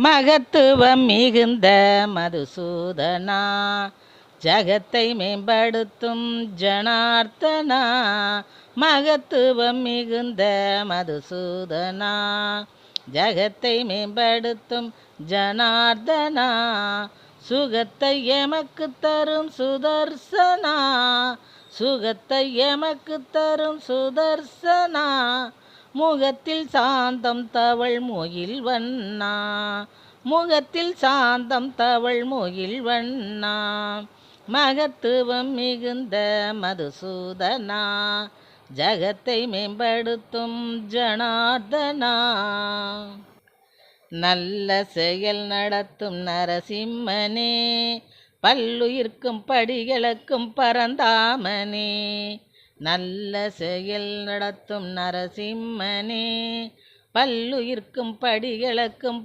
மகத்துவம் மிகுந்த மதுசூதனா, ஜகத்தை மேம்படுத்தும் ஜனார்த்தனா. மகத்துவம் மிகுந்த மதுசூதனா, ஜகத்தை மேம்படுத்தும் ஜனார்த்தனா. சுகத்தை எமக்கு தரும் சுதர்சனா, சுகத்தை எமக்கு தரும் சுதர்சனா. முகத்தில் சாந்தம் தவள் முகில் வண்ணா, முகத்தில் சாந்தம் தவள் முகில் வண்ணா. மகத்துவம் மிகுந்த மதுசூதனா, ஜகத்தை மேம்படுத்தும் ஜனார்தனா. நல்ல செயல் நடத்தும் நரசிம்மனே, பல்லுயிர்க்கும் படிகளுக்கும் பரந்தாமனே. நல்ல செயல் நடத்தும் நரசிம்மனே, பல்லுயிர்க்கும் படிகளுக்கும்